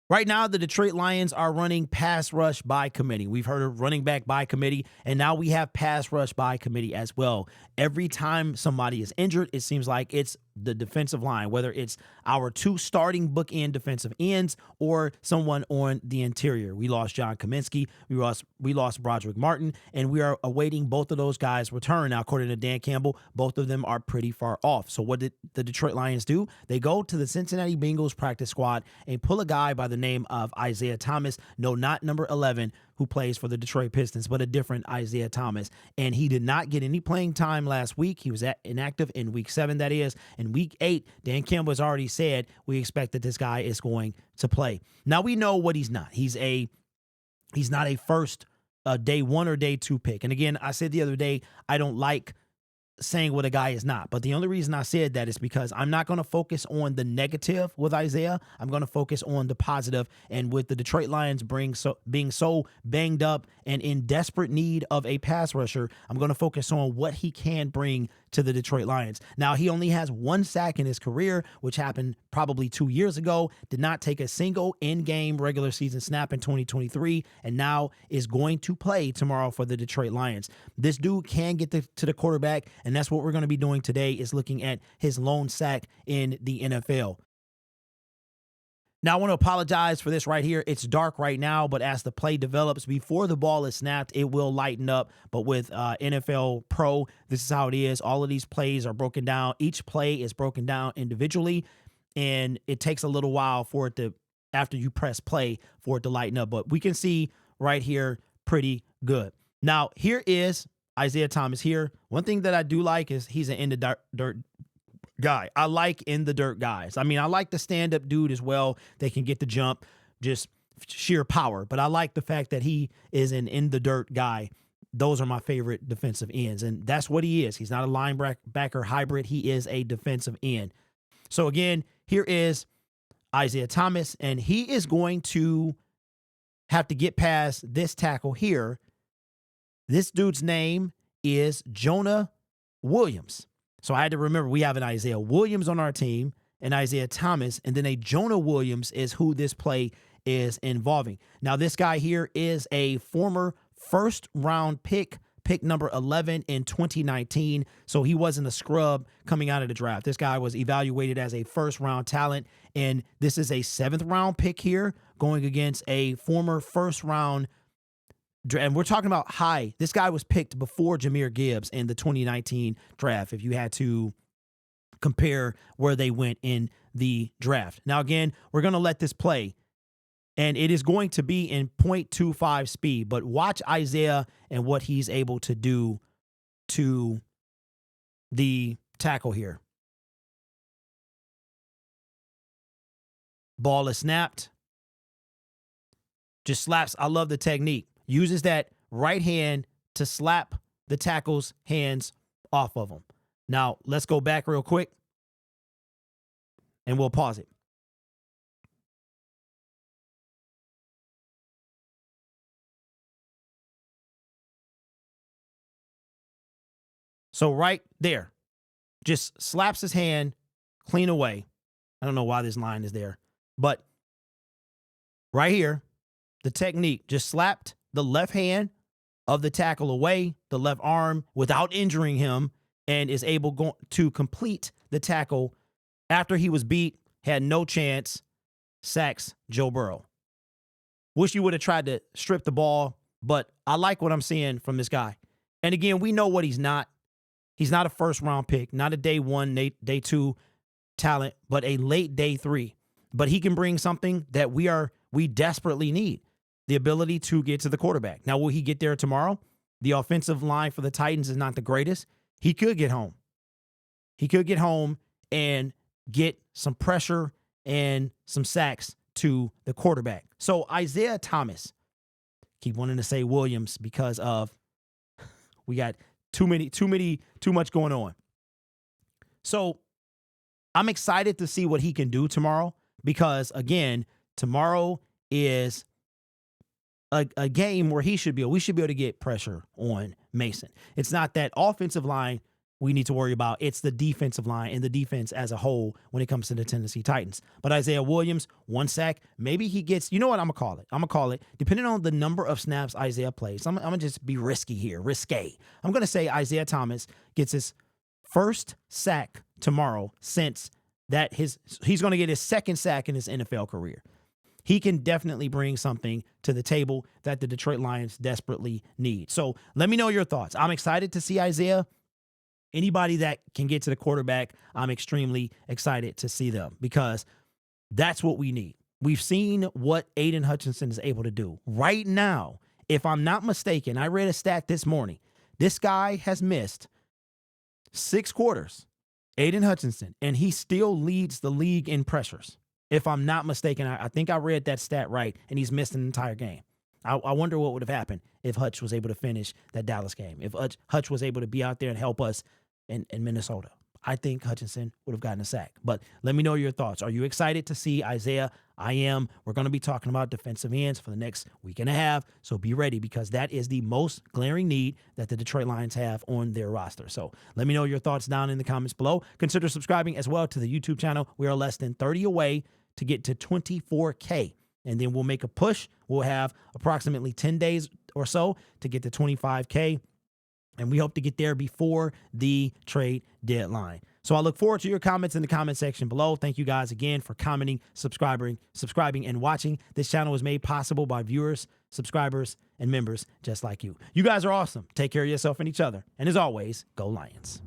Right now, the Detroit Lions are running pass rush by committee. We've heard of running back by committee, and now we have pass rush by committee as well. Every time somebody is injured, it seems like it's the defensive line, whether it's our two starting bookend defensive ends or someone on the interior. We lost John Kaminsky, we lost Broderick Martin, and we are awaiting both of those guys' return. Now, according to Dan Campbell, both of them are pretty far off. So what did the Detroit Lions do? They go to the Cincinnati Bengals practice squad and pull a guy by the name of Isaiah Thomas. No, not number 11, who plays for the Detroit Pistons, but a different Isaiah Thomas. And he did not get any playing time last week. He was inactive in week 7, that is. In week 8, Dan Campbell has already said we expect that this guy is going to play. Now, we know what he's not. He's not a first day 1 or day 2 pick. And again, I said the other day, I don't like saying what a guy is not. But the only reason I said that is because I'm not going to focus on the negative with Isaiah. I'm going to focus on the positive. And with the Detroit Lions being so banged up and in desperate need of a pass rusher, I'm going to focus on what he can bring to the Detroit Lions. Now, he only has 1 sack in his career, which happened probably 2 years ago, did not take a single in-game regular season snap in 2023, and now is going to play tomorrow for the Detroit Lions. This dude can get to the quarterback, and that's what we're going to be doing today, is looking at his lone sack in the NFL. Now, I want to apologize for this right here. It's dark right now, but as the play develops, before the ball is snapped, it will lighten up. But with NFL Pro, this is how it is. All of these plays are broken down. Each play is broken down individually, and it takes a little while for it to, after you press play, for it to lighten up. But we can see right here pretty good. Now, here is Isaiah Thomas here. One thing that I do like is he's an in the dirt guy. I like in the dirt guys. I mean, I like the stand-up dude as well. They can get the jump, just sheer power. But I like the fact that he is an in the dirt guy. Those are my favorite defensive ends, and that's what he is. He's not a linebacker hybrid. He is a defensive end. So again, here is Isaiah Thomas, and he is going to have to get past this tackle here. This dude's name is Jonah Williams. So I had to remember we have an Isaiah Williams on our team, an Isaiah Thomas, and then a Jonah Williams is who this play is involving. Now, this guy here is a former first-round pick number 11 in 2019. So he wasn't a scrub coming out of the draft. This guy was evaluated as a first-round talent, and this is a 7th-round pick here going against a former first-round. And we're talking about high. This guy was picked before Jahmyr Gibbs in the 2019 draft, if you had to compare where they went in the draft. Now, again, we're going to let this play, and it is going to be in 0.25 speed. But watch Isaiah and what he's able to do to the tackle here. Ball is snapped. Just slaps. I love the technique. Uses that right hand to slap the tackle's hands off of him. Now, let's go back real quick, and we'll pause it. So right there, just slaps his hand clean away. I don't know why this line is there, but right here, the technique, just slapped the left hand of the tackle away, the left arm, without injuring him, and is able to complete the tackle after he was beat, had no chance, sacks Joe Burrow. Wish you would have tried to strip the ball, but I like what I'm seeing from this guy. And again, we know what he's not. He's not a first-round pick, not a day 1, day 2 talent, but a late day 3. But he can bring something that we desperately need. The ability to get to the quarterback. Now, will he get there tomorrow? The offensive line for the Titans is not the greatest. He could get home. He could get home and get some pressure and some sacks to the quarterback. So Isaiah Thomas, keep wanting to say Williams because of we got too much going on. So I'm excited to see what he can do tomorrow because, again, tomorrow is a game where we should be able to get pressure on Mason. It's not that offensive line we need to worry about. It's the defensive line and the defense as a whole when it comes to the Tennessee Titans. But Isaiah Williams, 1 sack. Maybe he gets, you know what I'm going to call it? I'm going to call it, depending on the number of snaps Isaiah plays, I'm going to just be risky here, risque. I'm going to say Isaiah Thomas gets his first sack tomorrow since that he's going to get his second sack in his NFL career. He can definitely bring something to the table that the Detroit Lions desperately need. So let me know your thoughts. I'm excited to see Isaiah. Anybody that can get to the quarterback, I'm extremely excited to see them because that's what we need. We've seen what Aiden Hutchinson is able to do. Right now, if I'm not mistaken, I read a stat this morning. This guy has missed 6 quarters, Aiden Hutchinson, and he still leads the league in pressures. If I'm not mistaken, I think I read that stat right, and he's missed an entire game. I wonder what would have happened if Hutch was able to finish that Dallas game, if Hutch was able to be out there and help us in Minnesota. I think Hutchinson would have gotten a sack. But let me know your thoughts. Are you excited to see Isaiah? I am. We're going to be talking about defensive ends for the next week and a half, so be ready because that is the most glaring need that the Detroit Lions have on their roster. So let me know your thoughts down in the comments below. Consider subscribing as well to the YouTube channel. We are less than 30 away to get to 24K. And then we'll make a push. We'll have approximately 10 days or so to get to 25K. And we hope to get there before the trade deadline. So I look forward to your comments in the comment section below. Thank you guys again for commenting, subscribing, and watching. This channel is made possible by viewers, subscribers, and members just like you. You guys are awesome. Take care of yourself and each other. And as always, go Lions.